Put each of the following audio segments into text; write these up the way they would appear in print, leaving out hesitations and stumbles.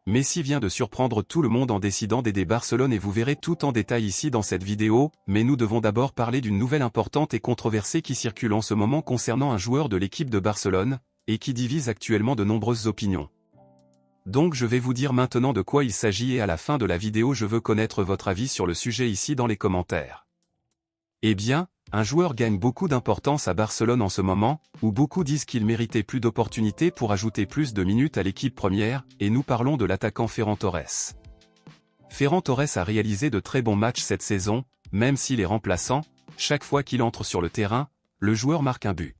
Messi vient de surprendre tout le monde en décidant d'aider Barcelone et vous verrez tout en détail ici dans cette vidéo, mais nous devons d'abord parler d'une nouvelle importante et controversée qui circule en ce moment concernant un joueur de l'équipe de Barcelone, et qui divise actuellement de nombreuses opinions. Donc je vais vous dire maintenant de quoi il s'agit et à la fin de la vidéo je veux connaître votre avis sur le sujet ici dans les commentaires. Eh bien, un joueur gagne beaucoup d'importance à Barcelone en ce moment, où beaucoup disent qu'il méritait plus d'opportunités pour ajouter plus de minutes à l'équipe première, et nous parlons de l'attaquant Ferran Torres. Ferran Torres a réalisé de très bons matchs cette saison, même s'il est remplaçant, chaque fois qu'il entre sur le terrain, le joueur marque un but.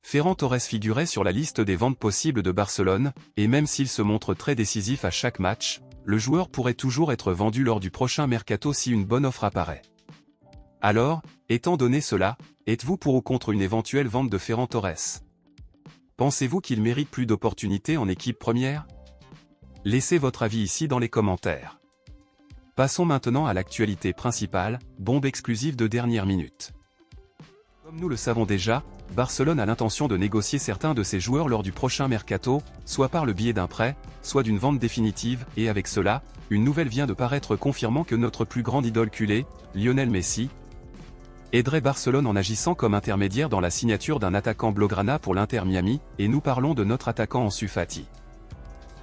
Ferran Torres figurait sur la liste des ventes possibles de Barcelone, et même s'il se montre très décisif à chaque match, le joueur pourrait toujours être vendu lors du prochain mercato si une bonne offre apparaît. Alors, étant donné cela, êtes-vous pour ou contre une éventuelle vente de Ferran Torres? Pensez-vous qu'il mérite plus d'opportunités en équipe première? Laissez votre avis ici dans les commentaires. Passons maintenant à l'actualité principale, bombe exclusive de dernière minute. Comme nous le savons déjà, Barcelone a l'intention de négocier certains de ses joueurs lors du prochain mercato, soit par le biais d'un prêt, soit d'une vente définitive, et avec cela, une nouvelle vient de paraître confirmant que notre plus grande idole culée, Lionel Messi, aiderait Barcelone en agissant comme intermédiaire dans la signature d'un attaquant blaugrana pour l'Inter Miami, et nous parlons de notre attaquant Ansu Fati.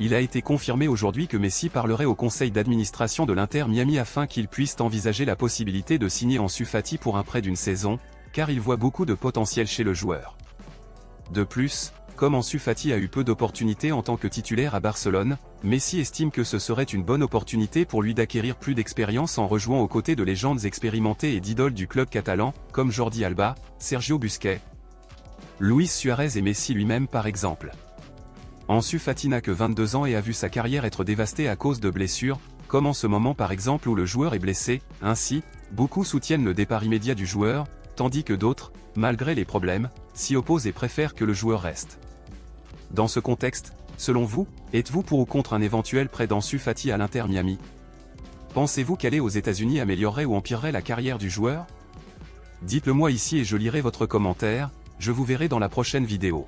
Il a été confirmé aujourd'hui que Messi parlerait au conseil d'administration de l'Inter Miami afin qu'ils puissent envisager la possibilité de signer Ansu Fati pour un prêt d'une saison, car il voit beaucoup de potentiel chez le joueur. De plus, comme Ansu Fati a eu peu d'opportunités en tant que titulaire à Barcelone, Messi estime que ce serait une bonne opportunité pour lui d'acquérir plus d'expérience en rejouant aux côtés de légendes expérimentées et d'idoles du club catalan, comme Jordi Alba, Sergio Busquets, Luis Suarez et Messi lui-même par exemple. Ansu Fati n'a que 22 ans et a vu sa carrière être dévastée à cause de blessures, comme en ce moment par exemple où le joueur est blessé, ainsi, beaucoup soutiennent le départ immédiat du joueur, tandis que d'autres, malgré les problèmes, s'y opposent et préfèrent que le joueur reste. Dans ce contexte, selon vous, êtes-vous pour ou contre un éventuel prêt d'Ansu Fati à l'Inter Miami? Pensez-vous qu'aller aux États-Unis améliorerait ou empirerait la carrière du joueur? Dites-le moi ici et je lirai votre commentaire, je vous verrai dans la prochaine vidéo.